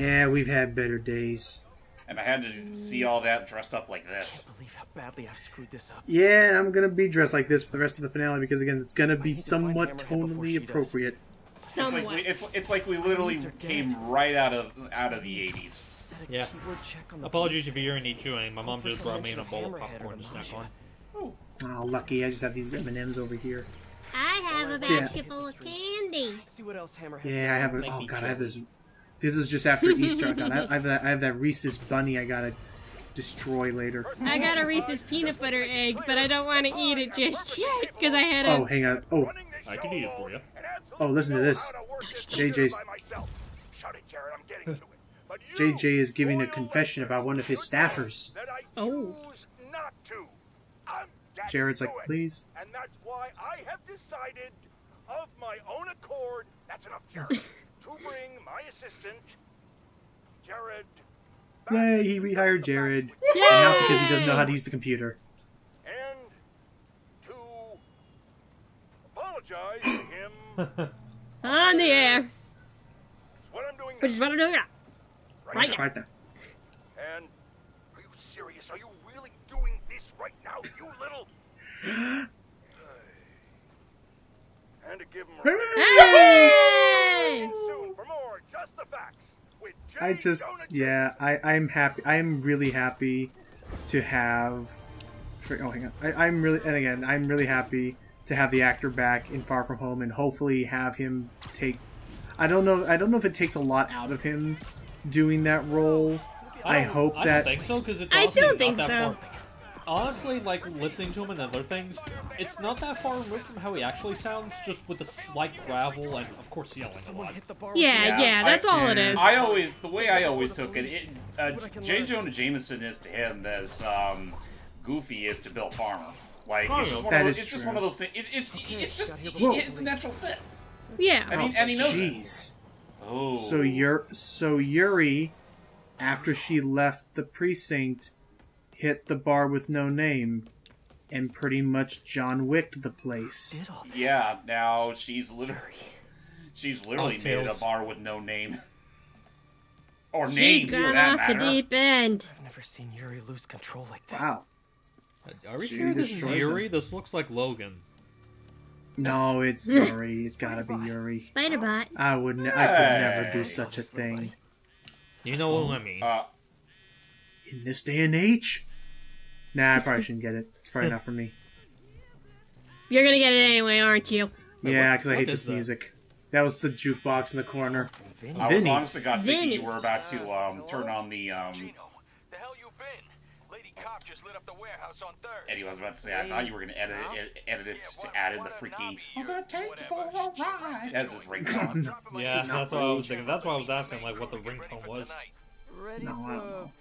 Yeah, we've had better days. And I had to see all that dressed up like this. I can't believe how badly I've screwed this up. Yeah, and I'm gonna be dressed like this for the rest of the finale because again, it's gonna be somewhat tonally appropriate. Somewhat. It's like we literally came right out of the 80s. Yeah. Apologies if you're hearing me chewing. My mom just brought me in a bowl of popcorn to snack on. Oh, lucky! I just have these M&Ms over here. I have a basket full of candy. See what else Hammerhead. Yeah, I have. Oh god, I have this. This is just after Easter. God, I have that Reese's bunny I gotta destroy later. I got a Reese's peanut butter egg, but I don't want to eat it just yet because I had a. Oh, hang on. Oh, I can eat it for you. oh, listen to this. JJ's. JJ is giving a confession about one of his staffers. Oh. Jared's like, please. And that's why I have decided, of my own accord, that's enough, Jared, to bring my assistant, Jared. Yay, he rehired Jared. Yay! And not because he doesn't know how to use the computer. And to apologize to him. On the air. What I'm doing Which is what I'm doing now. Right now. Right now. And are you serious? Are you really doing this right now, you little? And to give him a Hey! soon for more Just the Facts with Jay I just, Donut yeah, I'm happy. I'm really happy to have. Oh, hang on. I'm really, and again, I'm really happy to have the actor back in Far From Home, and hopefully have him take. I don't know if it takes a lot out of him doing that role. I hope that. I don't think so, because it's I honestly don't not think that so. far. Honestly, like, listening to him and other things, it's not that far removed from how he actually sounds, just with a slight gravel and, of course, yelling a lot. Yeah, that's all it is. The way I always took it, J. Jonah Jameson is to him as Goofy is to Bill Farmer. Like, it's just one of those things. It's a natural fit. Yeah. And he knows it. Jeez. Oh. So Yuri, after she left the precinct, hit the bar with no name, and pretty much John Wicked the place. Yeah, now she's literally made a bar with no name. Or names, She's for gone that off the matter. deep end. I've never seen Yuri lose control like this. Wow. Are we She sure this is destroyed Yuri? them. This looks like Logan. No, it's Yuri. It's gotta be Yuri. Spider-Bot. I could never do such a thing. You know what I mean. In this day and age? Nah, I probably shouldn't get it. It's probably not for me. You're gonna get it anyway, aren't you? Yeah, because I hate what this is that? music. That was the jukebox in the corner. I was Vinny. honest to God thinking Vinny. you were about to turn on the The hell you been? Lady Cop just lit up the warehouse on 3rd. Eddie, I was about to say, I thought you were going to edit it to add in the freaky "I'm gonna take you for a ride" as his ringtone. Yeah, that's what I was thinking. That's why I was asking, like, what the ringtone was. Ready No, I don't know.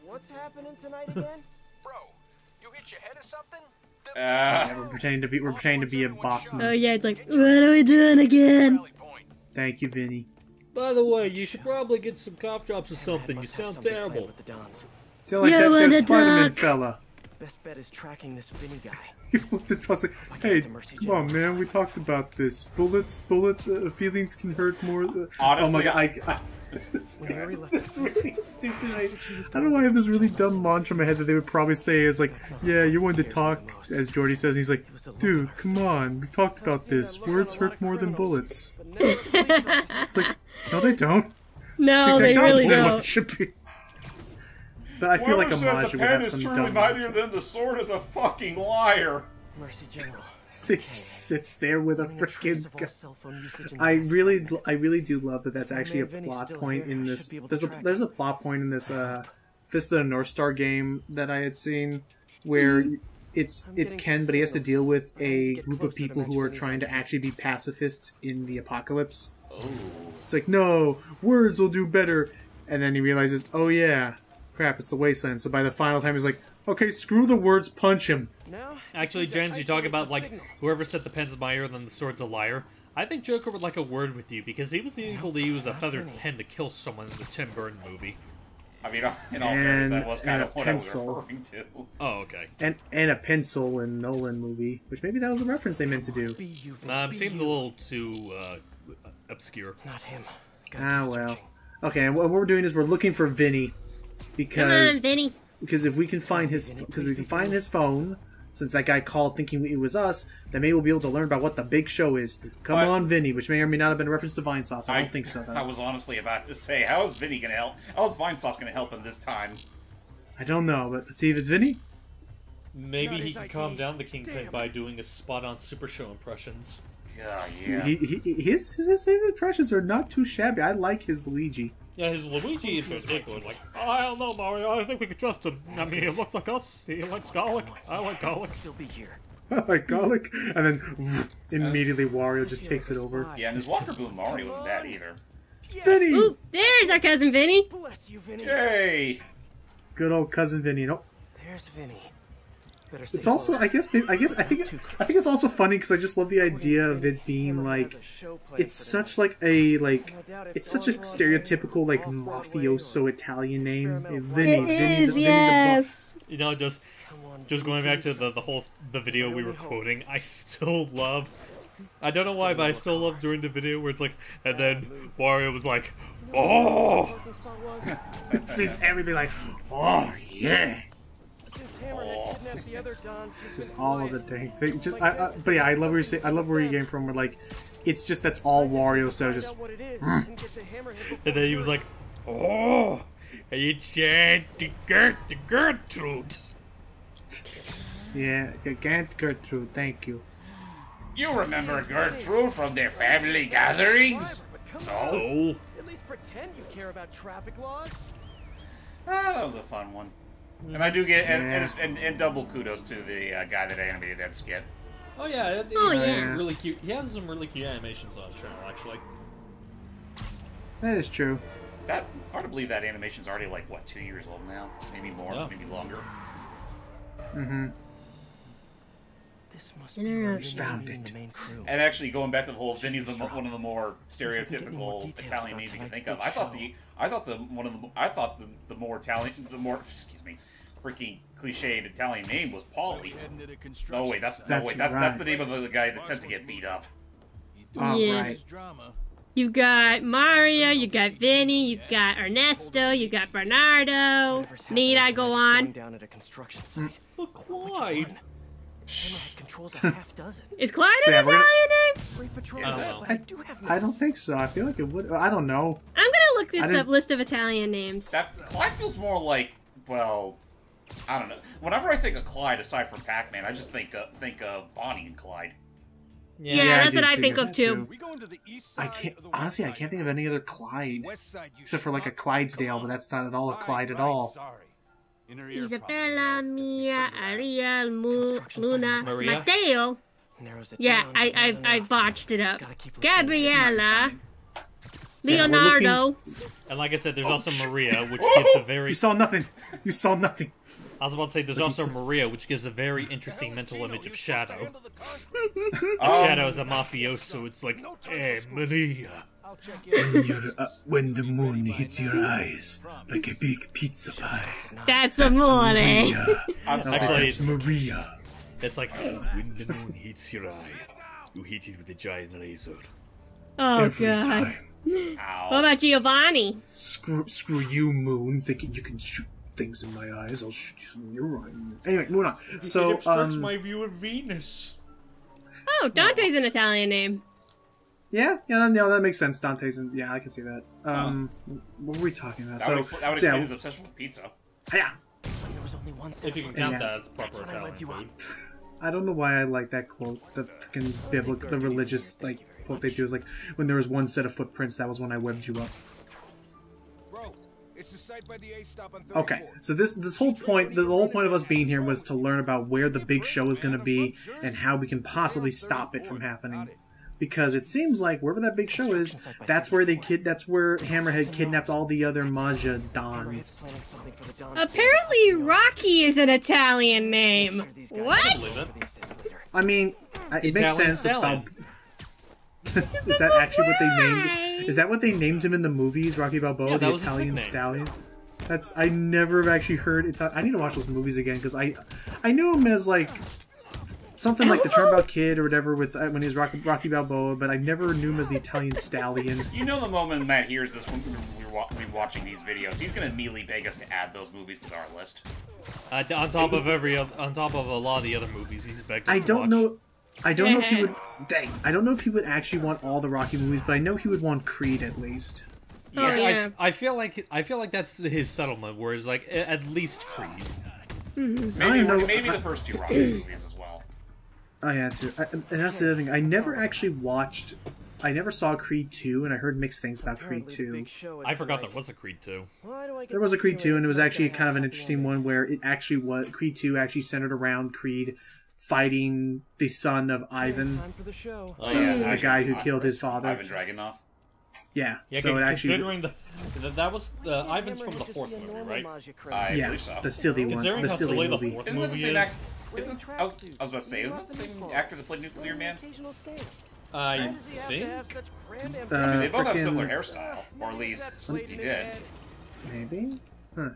What's happening tonight again? Bro, you hit your head or something? We're pretending to be a boss man. Oh yeah, it's like, what are we doing again? Thank you, Vinny. By the way, you should probably get some cough drops or something. You sound terrible. With the Dons. Sound like You that wanna Spider-Man talk? fella. Best bet is tracking this Vinny guy. The toss like, hey, come on, man. We talked about this. Bullets. Feelings can hurt more. Oh my god, When Yuri left That's really stupid. I don't know why I have this really dumb mantra in my head that they would probably say is like, yeah, you're one to talk, as Jordy says, and he's like, dude, come on, we've talked about this. Words hurt more than bullets. It's like, no, they don't. No, It's they like, really that's what it don't. should be. But I feel like a Maj would have some dumb mantra. than the sword is a fucking liar. Mercy General. He sits there with a freaking gun. Cell phone usage in I the really do love that. That's actually a plot point in this. There's a plot point in this Fist of the North Star game that I had seen where it's Ken, but he has to deal with a group of people who are trying to actually be pacifists in the apocalypse. Oh. It's like, no, words will do better, and then he realizes, oh yeah, crap, it's the Wasteland. So by the final time, he's like, okay, screw the words, punch him. Now, Actually, James, you talk about, like, whoever said the pen's my ear, then the sword's a liar. I think Joker would like a word with you, because he was able to use a feathered pen to kill someone in the Tim Burton movie. I mean, in all fairness, that was kind and of a what I was pencil. referring to. Oh, okay. And a pencil in Nolan movie, which maybe that was a reference they meant to do. be you, Vinny. Be Seems a you. little too, obscure. Not him. Gotta Ah, keep well. searching. Okay, and what we're doing is we're looking for Vinny Come on, Vinny. because if we can find his phone, since that guy called thinking it was us, then maybe we'll be able to learn about what the big show is. Come on, Vinny, which may or may not have been a reference to Vine Sauce. I don't think so, though. I was honestly about to say, how is Vinny gonna help? How is Vine Sauce gonna help him this time? I don't know, but let's see if it's Vinny. Maybe he can calm down the Kingpin by doing a spot-on Super Show impressions. Yeah. His impressions are not too shabby. I like his Luigi. Yeah, his Luigi is ridiculous. Like, oh, I don't know, Mario. I think we can trust him. I mean, he looks like us. He likes garlic. I like garlic. Still be here. I like garlic. And then immediately Wario just takes it over. Yeah, and his Walker Boom Mario wasn't bad either. Vinny! Ooh, there's our cousin Vinny. Bless you, Vinny. Yay! Good old cousin Vinny. Nope. There's Vinny. Better It's also, I think it's also funny because I just love the idea of it being like, it's such like a it's such a stereotypical like mafioso Italian name. Vinny, It is, yes. You know, just going back to the video we were quoting, I still love. I don't know why, but I still love during the video where it's like, and then Wario was like, "Oh!" It's just everything like, "Oh yeah." Just all of the dang thing. Just, but yeah, I love where you say. I love where you're getting from. Where like, it's just that's all Wario. So just. And then he was like, "Oh, you chant to Gertrude." Yeah, Gertrude. Thank you. You remember Gertrude from their family gatherings? No. At least pretend you care about traffic laws. That was a fun one. And I do get and double kudos to the guy that animated that skit. Oh yeah, really cute. He has some really cute animations on his channel, actually. That is true. That hard to believe that animation's already like what 2 years old now, maybe more, maybe longer. Mm-hmm. This must be found it. the main crew. And actually, going back to the whole Vinny's one of the more stereotypical Italian names you can think of. I thought the more freaking cliched Italian name was Paulie. No wait, that's the name of the guy that tends to get beat up. Yeah. Right. You got Mario, you got Vinny, you got Ernesto, you got Bernardo. Need I go on? Down at a construction site. But Clyde. Hammerhead controls a half dozen. Is Clyde an Italian name? Brief patrol, I don't know. but I do have I don't think so. I feel like it would. I don't know. I'm gonna look this up. List of Italian names. Clyde feels more like, well, I don't know. Whenever I think of Clyde, aside from Pac-Man, I just think of Bonnie and Clyde. Yeah, that's what I think of too. I can't honestly. I can't think of any other Clyde except for like a Clydesdale, but that's not at all a Clyde at all. Isabella, Mia, Ariel, Luna, Maria? Matteo. Yeah, I botched it up. Gabriella, Leonardo. And like I said, there's also Maria, which gives a very... You saw nothing. You saw nothing. I was about to say, there's also Maria, which gives a very interesting mental image of Shadow. Shadow is a mafioso, it's like, hey, Maria. When the moon hits your eyes like a big pizza pie. That's amore. Actually, it's Maria. It's like, when the moon hits your eye, you hit it with a giant laser. Oh, Every God. time. What about Giovanni? Screw you, Moon. Thinking you can shoot things in my eyes. I'll shoot you in your eye. Anyway, moving on. So, it obstructs my view of Venus. Oh, Dante's an Italian name. Yeah, that makes sense. Dante's, yeah, I can see that. What were we talking about? That would explain his obsession with pizza. Yeah. There was only one If you can count that as proper Italian food. I don't know why I like that quote. The freaking biblical, the religious quote they do is like, when there was one set of footprints, that was when I webbed you up. Okay, so this whole point, the whole point of us being here was to learn about where the big show is going to be and how we can possibly stop it from happening. Because it seems like wherever that big show is, that's where Hammerhead kidnapped all the other Maja Dons. Apparently, Rocky is an Italian name. What? I mean, it makes sense. Is that actually what they named? Is that what they named him in the movies? Rocky Balboa, Yeah, the Italian Stallion. I never have actually heard it. I need to watch those movies again because I knew him as like something like the Turnabout Kid or whatever with when he was Rocky Balboa, but I never knew him as the Italian Stallion. You know, the moment Matt hears this when we're watching these videos, he's gonna immediately beg us to add those movies to our list. On top of a lot of the other movies, he's begged us I to don't watch. know. I don't know if he would. Dang, I don't know if he would actually want all the Rocky movies, but I know he would want Creed at least. Oh, yeah. I feel like that's his settlement, where it's like at least Creed. Maybe the first 2 Rocky movies as well. Oh yeah, too. And that's the other thing. I never actually watched. I never saw Creed 2, and I heard mixed things about Creed 2. I forgot there was a Creed 2. There was a Creed 2, and it was actually kind of an interesting one where it actually was Creed 2 actually centered around Creed fighting the son of Ivan, the guy who killed his father. Ivan Dragunov. Yeah. Yeah, so it actually considering that was Ivan's from the 4th movie, right? I believe so. the silly one, Considering the how silly silly the movie. 4th Isn't that the movie same is, actor? I was about to say, isn't that the same actor that played Nuclear Man? I think. I mean, they both have frickin- similar hairstyle, or at least he did. Maybe. Huh.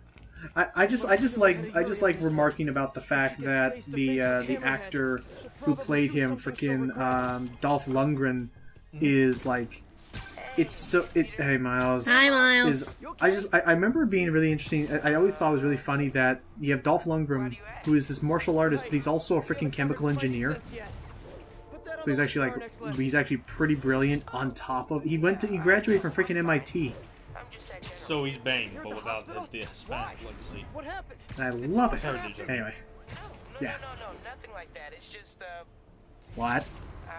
I just like remarking about the fact that the actor who played him, freaking Dolph Lundgren, is like, it's so hey Miles. Hi, Miles. I remember it being really interesting. I always thought it was really funny that you have Dolph Lundgren, who is this martial artist, but he's also a freaking chemical engineer. So he's actually pretty brilliant. On top of he graduated from freaking MIT. So he's Bane, but without the Hispanic legacy. And I love it. Heritage. Anyway, yeah. No, nothing like that. It's just, What? I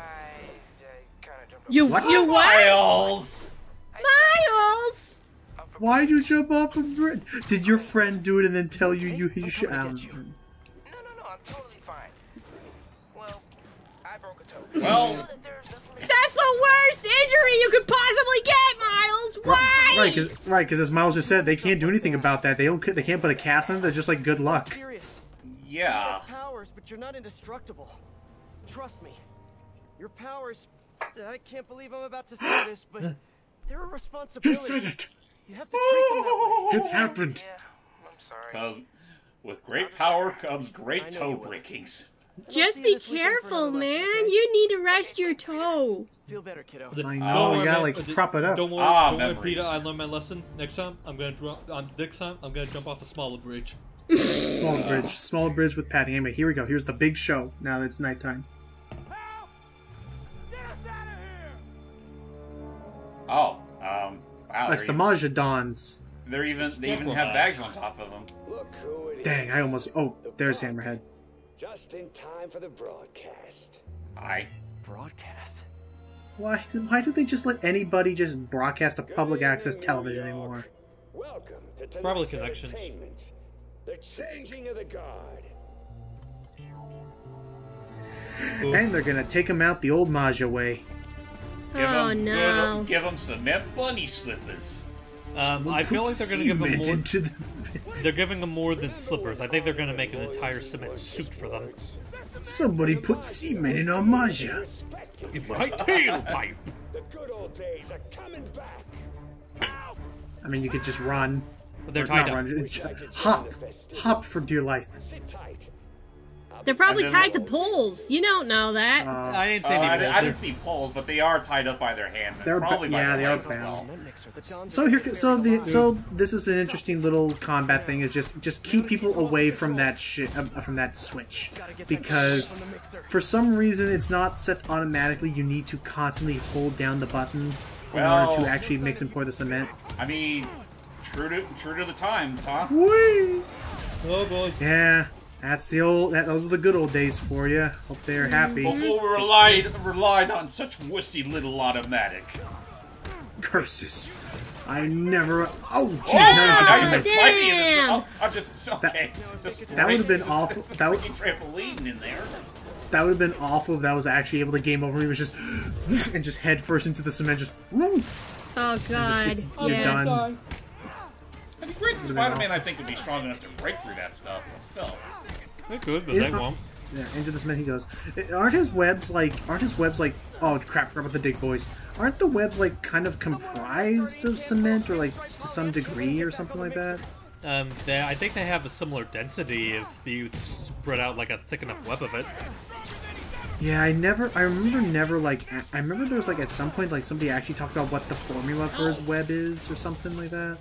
kind of jumped You What? what? Miles! Miles! Why'd you jump off a bridge? Did your friend do it and then tell you you should? No, I'm totally fine. Well, I broke a toe. Well, That's the worst injury you could possibly get, Miles! Why? Right, because as Miles just said, they can't do anything about that. They can't put a cast on it. They're just like good luck. Serious. yeah. Powers, but you're not indestructible. Trust me. Your powers. I can't believe I'm about to say this, but they're a responsibility. He said it. You have to treat them that way. It's happened. Yeah, I'm sorry. With great power comes great toe breakings. Just be careful, man. You need to rest your toe. Feel better, kiddo. I know, you gotta like prop it up. Don't worry, memories. Peter. I learned my lesson. Next time, I'm gonna jump off a smaller bridge. Smaller bridge with padding. Anyway, here we go. Here's the big show. Now that it's nighttime. Oh, wow. That's the Majadons. They even have bags on top of them. Look who it Dang, is. I almost. Oh, there's Hammerhead. Just in time for the broadcast. Hi. Broadcast. Why do they just let anybody just broadcast a public access television anymore? Welcome to tonight's Probably connections. entertainment. The changing of the guard. And they're gonna take him out the old Maja way. Oh no. Give them cement bunny slippers. I feel like they're gonna give them Cement more. into the... They're giving them more than slippers. I think they're gonna make an entire cement suit for them. Somebody put cement in our Maja. In my tailpipe. The good old days are coming back. I mean, you could just run. But they're Or tied not up. run, hop for dear life. Sit tight. They're probably tied to poles. You don't know that. I didn't say I anything. didn't see poles, but they are tied up by their hands. And They're probably by they their are legs as well. bound. So this is an interesting little combat thing. Is just keep people away from that shit, from that switch, because for some reason it's not set automatically. You need to constantly hold down the button in order to actually mix and pour the cement. I mean, true to the times, huh? Whee! Oh boy. Yeah, that's the old. Those are the good old days for you. Hope they're happy. Before we relied on such wussy little automatic. Curses! I never. Oh, jeez! Oh, now now you you're can see fighting in damn. this. I'm just okay. that would've been awful. Just That would- freaking trampoline in there. That would have been awful if that was actually able to game over. He was just and just head first into the cement. Just woo. Oh god. You're Yes. done. I mean, great Spider-Man, I think, would be strong enough to break through that stuff, but still. They could, but Yeah. they won't. Yeah, into the cement he goes. Aren't his webs like? Oh crap! Forgot about the dig boys. Aren't the webs like kind of comprised of cement, or like to some degree, or something like that? I think they have a similar density if you spread out like a thick enough web of it. Yeah, I remember never, like, I remember there was, like, at some point, like, somebody actually talked about what the formula for his web is, or something like that.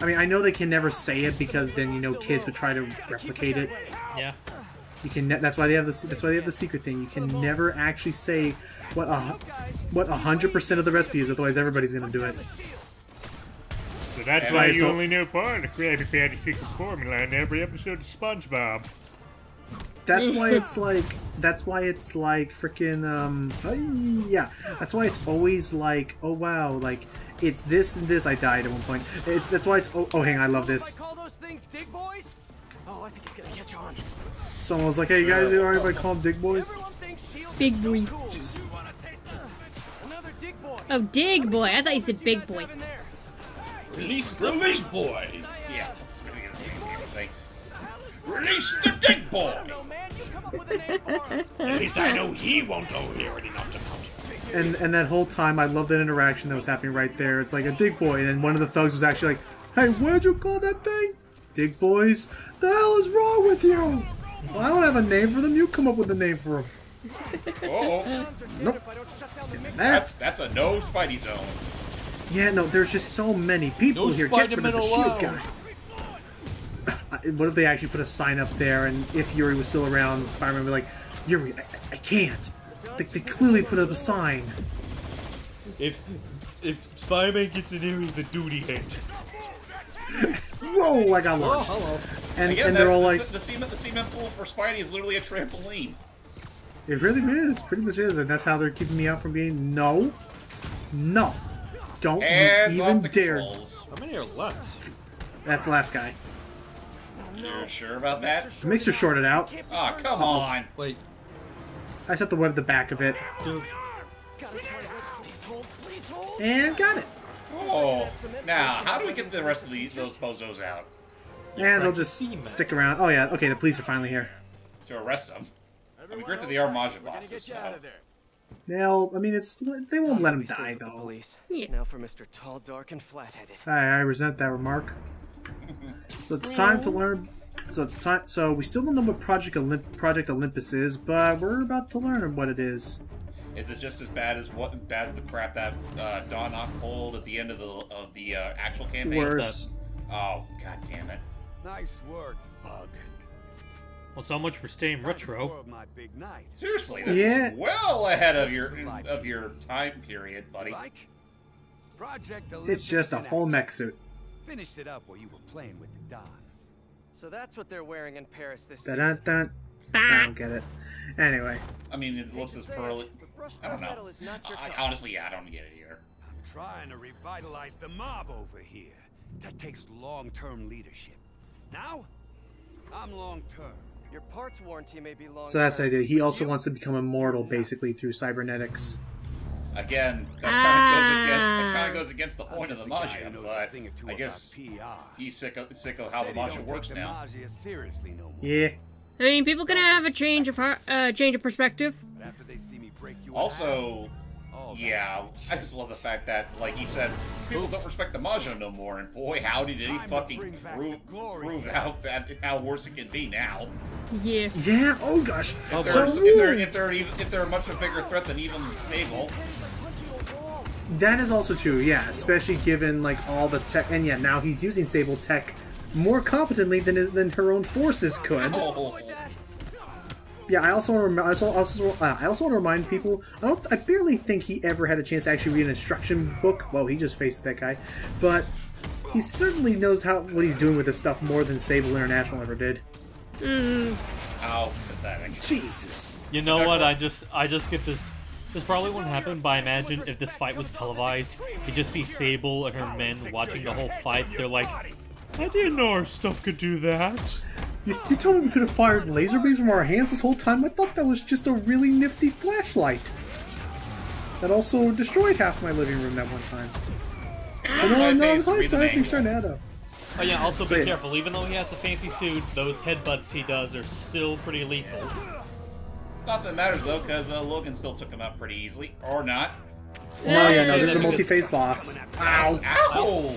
I mean, I know they can never say it, because then, you know, kids would try to replicate it. Yeah. You can, that's why they have the secret thing. You can never actually say what 100% of the recipe is, otherwise everybody's gonna do it. So that's why you only know part of the Krabby Patty secret formula in every episode of SpongeBob. That's why it's like freaking yeah. That's why it's always like, oh wow, like it's this and this. I died at one point. That's why it's oh hang on, I love this. Call those things dig boys? Oh, I think it's gonna catch on. Someone was like, hey, you guys, are alright if I call them dig boys? Big boys. Oh, dig boy. I thought you said big boy. Release boy. Yeah, it's really the same damn thing. Release the dig boy. At least I know he won't go here and he not to come. And that whole time, I love that interaction that was happening right there. It's like a dig boy, and then one of the thugs was actually like, hey, what'd you call that thing? Dig boys? The hell is wrong with you? Well, I don't have a name for them. You come up with a name for them. Uh-oh. Nope. That's a no Spidey zone. Yeah, no, there's just so many people here. Get rid of the shield guy. What if they actually put a sign up there, and if Yuri was still around, Spider-Man would be like, Yuri, I can't. They clearly put up a sign. If Spider-Man gets in here, he's a duty hit. Whoa, I got launched. Oh, hello. And they're all like... The cement pool for Spidey is literally a trampoline. It really is. Pretty much is. And that's how they're keeping me out from being... No. No. Don't even dare. Controls. How many are left? That's the last guy. You're sure about that? The mixer shorted out. Oh, come on. Wait. I just have to web the back of it. Dude. And got it. Oh. Now, how do we get the rest of those bozos out? And they'll just stick around. Oh, yeah. Okay, the police are finally here. To arrest them. We granted the Armaja bosses, so... I mean, they won't let him die, though. Yeah. Now for Mr. Tall, Dark, and Flat-Headed. I resent that remark. So it's time to learn. So we still don't know what Project Olympus is, but we're about to learn what it is. Is it just as bad as the crap that Don Ock pulled at the end of the actual campaign? Worse. Oh, god damn it! Nice work, Bug. Well, so much for staying retro. My big night. Seriously, this is well ahead of your time period, buddy. Project It's just a full mech suit. Finished it up while you were playing with the Dons. So that's what they're wearing in Paris this Dun season. dun. I don't get it. Anyway. I mean, it looks as pearly. I don't know. Honestly, yeah, I don't get it either. I'm trying to revitalize the mob over here. That takes long-term leadership. Now, I'm long-term. Your parts warranty may be long. So that's the idea. He also wants to become immortal, basically, through cybernetics. Again, that kind of goes against the point of the Magia, but I guess he's sick of how the Magia works now. Yeah. I mean, people can have a change of perspective. Also, yeah, I just love the fact that, like he said, people don't respect the Magia no more, and boy, howdy did he fucking prove how worse it can be now. Yeah. Yeah. Oh gosh. If they're much a bigger threat than even Sable. That is also true. Yeah, especially given like all the tech, and yeah, now he's using Sable tech more competently than her own forces could. Oh. Yeah, I also want to remind people. I barely think he ever had a chance to actually read an instruction book. Well, he just faced that guy, but he certainly knows what he's doing with this stuff more than Sable International ever did. How pathetic! Jesus. You know what? I just get this. This probably wouldn't happen, but I imagine if this fight was televised, you just see Sable and her men watching the whole fight. They're like, I didn't know our stuff could do that. You told me we could have fired laser beams from our hands this whole time? I thought that was just a really nifty flashlight. That also destroyed half my living room that one time. Things starting to add up. Oh yeah, also be careful. Even though he has a fancy suit, those headbutts he does are still pretty lethal. Not that it matters though, because Logan still took him out pretty easily, or not. No, yeah, no, this is a multi-phase boss. Ow! Ow!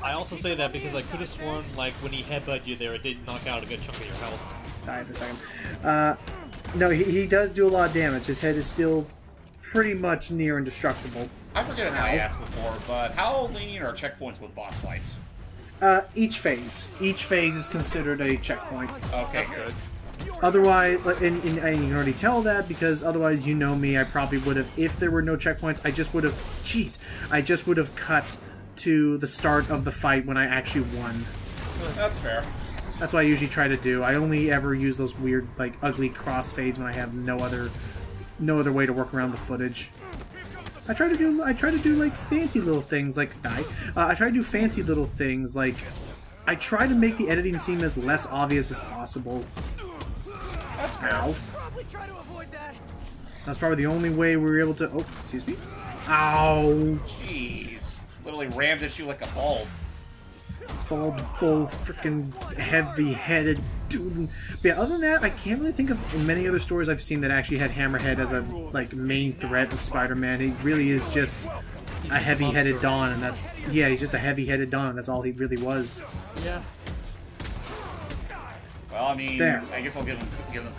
I also say that because I could have sworn, like, when he headbutted you there, it did knock out a good chunk of your health. Die for a second. No, he does do a lot of damage. His head is still pretty much near indestructible. I forget if I asked before, but how lenient are checkpoints with boss fights? Each phase. Each phase is considered a checkpoint. Okay, good. Otherwise, and you can already tell that because otherwise, you know me, I probably would have, if there were no checkpoints, I just would have cut to the start of the fight when I actually won. That's fair. That's what I usually try to do. I only ever use those weird, like, ugly crossfades when I have no other way to work around the footage. I try to do like fancy little things like I try to do fancy little things like I try to make the editing seem as less obvious as possible. That's fair. Ow. Probably try to avoid that. That's probably the only way we were able to. Oh, excuse me. Ow. Jeez. Literally rammed at you like a bulb. Bulb, freaking heavy-headed dude. But yeah, other than that, I can't really think of many other stories I've seen that actually had Hammerhead as a like main threat of Spider-Man. He really is just a heavy-headed Don, and that he's just a heavy-headed Don, and that's all he really was. Yeah. Well, I mean, there. I guess I'll give them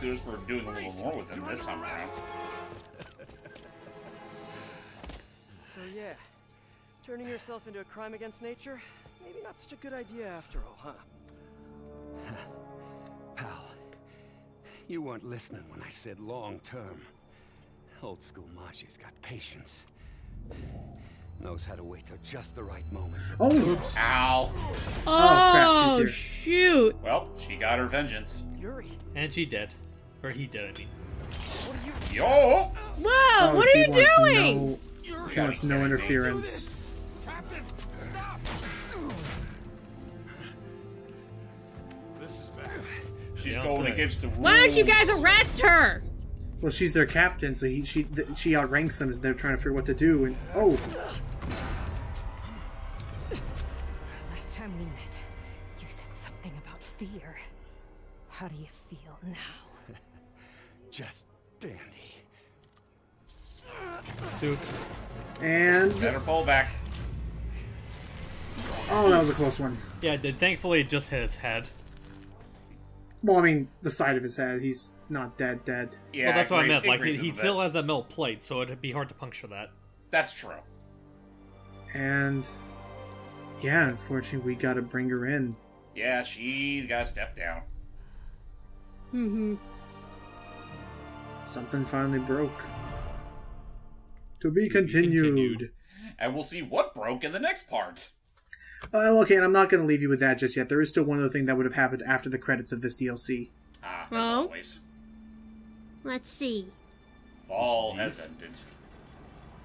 kudos for doing a little more with him this time around. So yeah, turning yourself into a crime against nature, maybe not such a good idea after all, huh? Pal, you weren't listening when I said long term. Old school Maji's got patience. Knows how to wait till just the right moment. Oh, oops. Ow. Oh, crap, shoot. Well, she got her vengeance. Yuri, And she dead. Or he dead, I mean. what are you... Yo! Whoa, what are you doing? He wants no interference. She's going against the rules. Why don't you guys arrest her? Well, she's their captain, so she outranks them as they're trying to figure out what to do. And oh, Last time we met, you said something about fear. How do you feel now? Just dandy. Dude. and Better pull back. oh, that was a close one. Yeah, thankfully it just hit his head. Well, I mean, the side of his head. He's not dead. Yeah, Well, that's what I meant. Like, grazed he him a still bit. has that metal plate, so it'd be hard to puncture that. That's true. And yeah, unfortunately, we gotta bring her in. Yeah, she's got to step down. Mm-hmm. Something finally broke. To be continued. And we'll see what broke in the next part. Okay, and I'm not going to leave you with that just yet. There is still one other thing that would have happened after the credits of this DLC. Ah, as Well. always. Let's see. Fall has ended.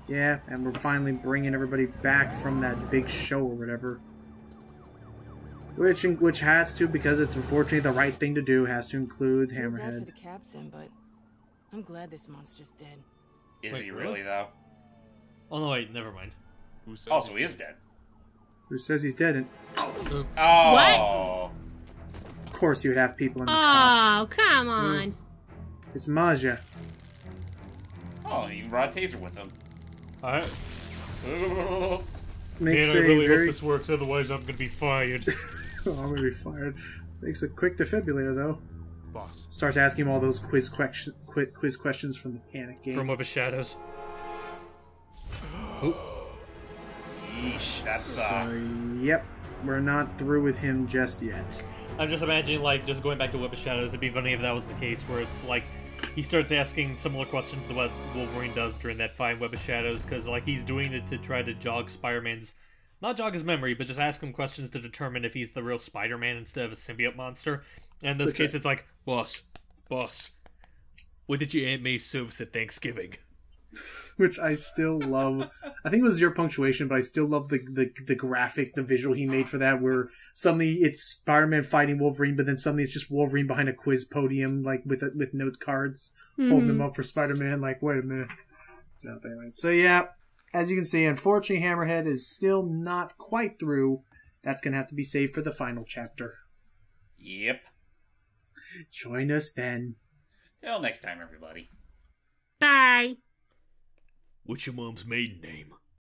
Yeah, and we're finally bringing everybody back from that big show or whatever. Which has to, because it's unfortunately the right thing to do, has to include Feel bad for Hammerhead. the captain, but I'm glad this monster's dead. Is Wait, he really? really, though? Oh, no, wait, never mind. Oh, so he is dead. Who says he's dead? And Oh. of course, you would have people in the cops. Oh, come on. It's Maja. Oh, and he brought a taser with him. Alright. Makes Man, I a really very... hope this works, otherwise I'm gonna be fired. Oh, I'm gonna be fired. Makes a quick defibrillator though. Boss. Starts asking him all those quiz questions from the Panic game. From Web of Shadows. Yeesh, that's, So, yep, we're not through with him just yet. I'm just imagining, like, just going back to Web of Shadows, it'd be funny if that was the case, where it's like, he starts asking similar questions to what Wolverine does during that fight in Web of Shadows, because, like, he's doing it to try to jog Spider-Man's, not jog his memory, but just ask him questions to determine if he's the real Spider-Man instead of a symbiote monster. And in this case, it's like, boss, what did your Aunt May service at Thanksgiving? Which I still love. I think it was your punctuation, but I still love the graphic, the visual he made for that, where suddenly it's Spider-Man fighting Wolverine, but then suddenly it's just Wolverine behind a quiz podium, like with note cards, holding them up for Spider-Man. Like, wait a minute. No, but anyway. So yeah, as you can see, unfortunately, Hammerhead is still not quite through. That's gonna have to be saved for the final chapter. Yep. Join us then. Till next time, everybody. Bye. What's your mom's maiden name?